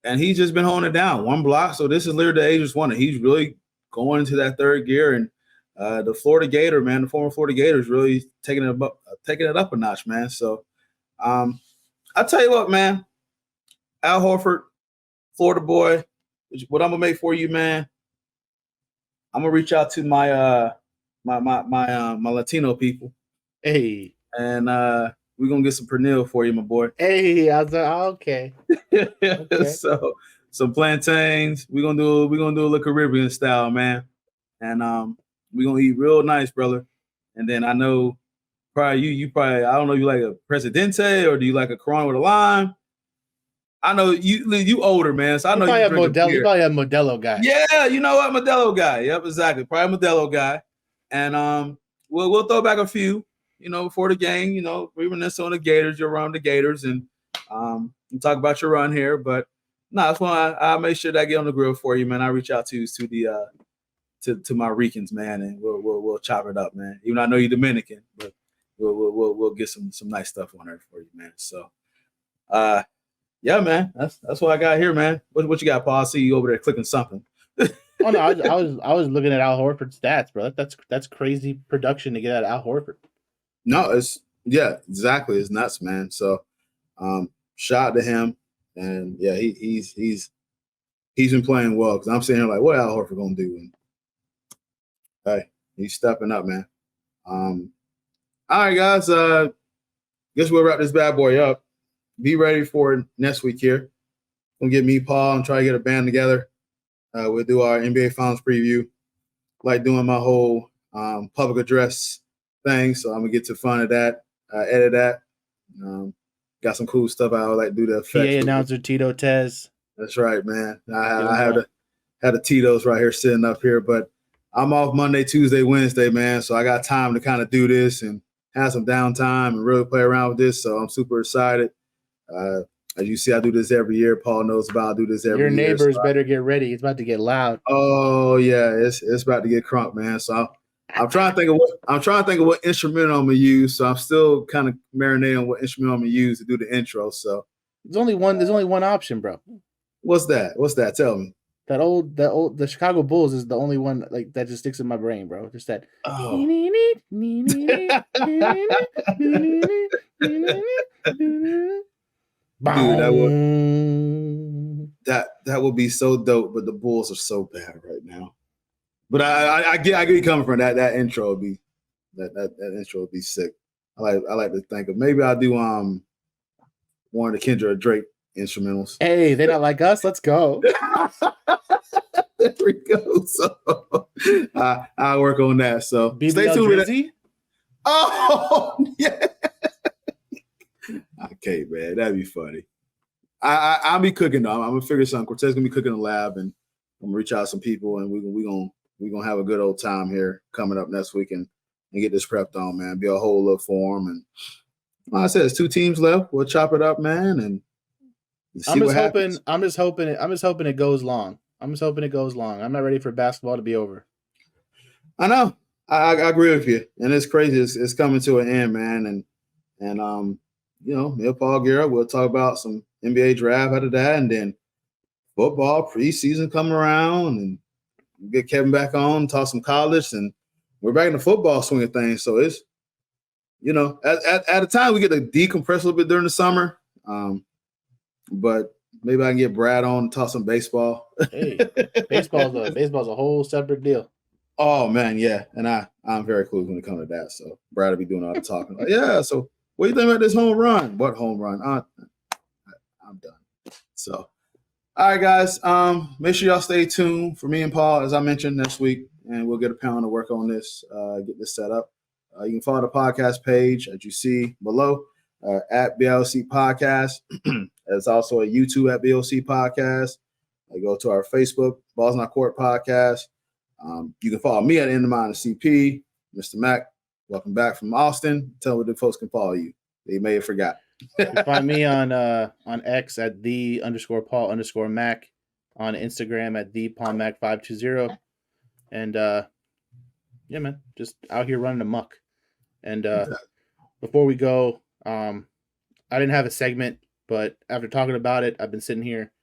and he's just been holding it down. 1 block. So this is literally the Ages wonder. He's really going into that third gear, and the Florida Gator, man, the former Florida Gator is really taking it up a notch, man. So, I'll tell you what, man, Al Horford, Florida boy, what I'm gonna make for you, man. I'm gonna reach out to my Latino people. Hey, and we're gonna get some pernil for you, my boy. Hey, I was like, okay. Okay. So some plantains. We're gonna do a little Caribbean style, man. And we're gonna eat real nice, brother. And then I know probably you probably, I don't know, you like a Presidente or do you like a Corona with a lime? I know you older, man. So I know you drink Modelo. You probably have Modelo guy. Yeah, you know what, Modelo guy. Yep, exactly. Probably Modelo guy. And we'll throw back a few, before the game. We reminisce on the Gators. You're around the Gators, and you talk about your run here. But no, that's why I make sure that I get on the grill for you, man. I reach out to my Ricans, man, and we'll chop it up, man. Even though I know you're Dominican, but we'll get some nice stuff on there for you, man. So, yeah, man, that's what I got here, man. What you got, Paul? I see you over there clicking something. Oh no, I was looking at Al Horford's stats, bro. That's crazy production to get out of Al Horford. No, exactly. It's nuts, man. So, shout out to him, and yeah, he's been playing well because I'm sitting here like, what Al Horford gonna do? And hey, he's stepping up, man. All right, guys. Guess we'll wrap this bad boy up. Be ready for next week here. Gonna get me, Paul, and try to get a band together. We'll do our NBA Finals preview. Like doing my whole public address thing, so I'm gonna get to fun of that. Edit that. Got some cool stuff I would like to do. The PA announcer Tito Tez. That's right, man. I have the Tito's right here sitting up here, but I'm off Monday, Tuesday, Wednesday, man. So I got time to kind of do this and have some downtime and really play around with this. So I'm super excited. As you see, I do this every year. Paul knows about I do this every year. Your neighbors better get ready. It's about to get loud. Oh yeah, it's about to get crunk, man. So I'm trying to think of what instrumental I'm gonna use. So I'm still kind of marinating on what instrumental I'm gonna use to do the intro. So there's only one option, bro. What's that? Tell me. The Chicago Bulls is the only one like that just sticks in my brain, bro. Just that. Oh. Dude, that would be so dope, but the Bulls are so bad right now. But I get you coming from that intro would be that intro would be sick. I like to think of maybe I'll do one of the Kendrick Drake instrumentals. Hey, they not like us. Let's go. There we go. So I'll work on that. So BBL stay tuned with Drizzy? that. Oh yeah. Okay, man, that'd be funny. I'll be cooking though. I'm gonna figure something. Cortez gonna be cooking in the lab, and I'm gonna reach out to some people, and we're gonna have a good old time here coming up next week, and get this prepped on, man. Be a whole little form, and like I said, there's 2 teams left. We'll chop it up, man, and see what happens. I'm just hoping it goes long. I'm not ready for basketball to be over. I know. I agree with you, and it's crazy. It's coming to an end, man, and me and Paul Garrett, we'll talk about some NBA draft out of that, and then football preseason coming around, and get Kevin back on, talk some college, and we're back in the football swing of things. So it's, at a time we get to decompress a little bit during the summer, but Maybe I can get Brad on and talk some baseball. Hey, baseball's a whole separate deal. Oh man, yeah, and I'm very clueless when it comes to that. So Brad will be doing all the talking. Like, yeah. So what do you think about this home run? What home run? I'm done. So, all right, guys. Make sure y'all stay tuned for me and Paul, as I mentioned, next week, and we'll get a panel to work on this, get this set up. You can follow the podcast page as you see below at BLC Podcast. There's also a YouTube at BLC Podcast. Go to our Facebook, Balls Not Court Podcast. You can follow me at Endemine CP. Mr. Mac, welcome back from Austin. Tell me the folks can follow you. They may have forgot. You can find me on X at _Paul_Mac, on Instagram at @PaulMac520. And yeah, man, just out here running amok. And before we go, I didn't have a segment, but after talking about it, I've been sitting here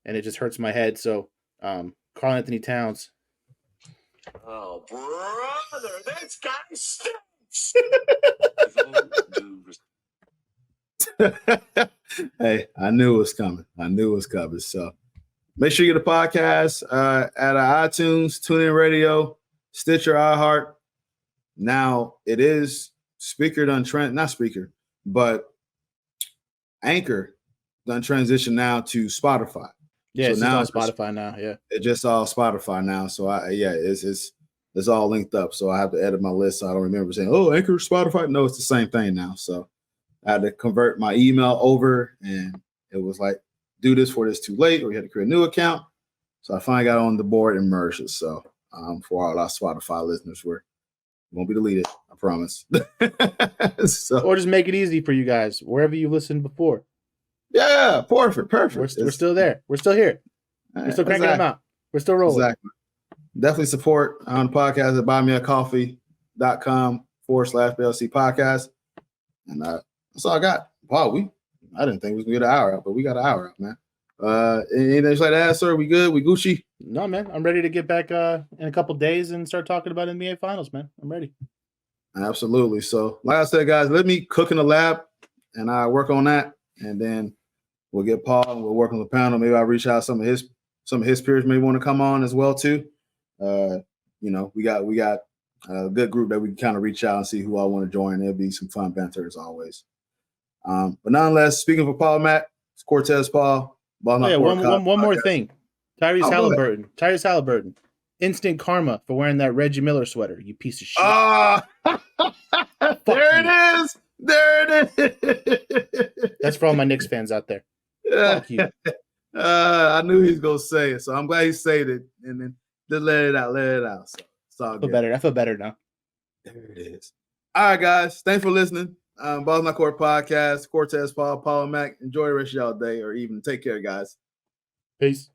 and it just hurts my head. So Karl Anthony Towns. Oh, brother, this guy stinks. Hey, I knew it was coming. So make sure you get a podcast at iTunes, TuneIn Radio, Stitcher, iHeart. Now it is but Anchor done transition now to Spotify. Yeah, so it's now on Spotify now. Yeah, it's just all Spotify now. So it's all linked up. So I have to edit my list so I don't remember saying, "Oh, Anchor, Spotify." No, it's the same thing now. So I had to convert my email over, and it was like, do this for this too late, or you had to create a new account. So I finally got on the board and merged it. So for all our Spotify listeners, we won't be deleted. I promise. So, or just make it easy for you guys wherever you listened before. Yeah, perfect. We're still there. We're still here. We're still cranking them out. We're still rolling. Exactly. Definitely support on the podcast at buymeacoffee.com/BLC podcast. And that's all I got. Wow, I didn't think we was gonna get an hour out, but we got an hour out, man. Anything like that, sir? We good? We Gucci? No, man. I'm ready to get back in a couple days and start talking about NBA Finals, man. I'm ready. Absolutely. So, like I said, guys, let me cook in the lab, and I work on that, and then we'll get Paul and we'll work on the panel. Maybe I'll reach out some of his peers may want to come on as well too. We got a good group that we can kind of reach out and see who I want to join. It'll be some fun banter as always. But nonetheless, speaking for Paul Mac, it's Cortez Paul. One more thing. Tyrese Halliburton. Instant karma for wearing that Reggie Miller sweater, you piece of shit. There it is. That's for all my Knicks fans out there. Fuck you. I knew he was gonna say it, so I'm glad he said it, and then just let it out. So it's all good. I feel better now. There it is. All right, guys. Thanks for listening. Balls Not Court Podcast. Cortez, Paul, and Mac. Enjoy the rest of y'all day or evening. Take care, guys. Peace.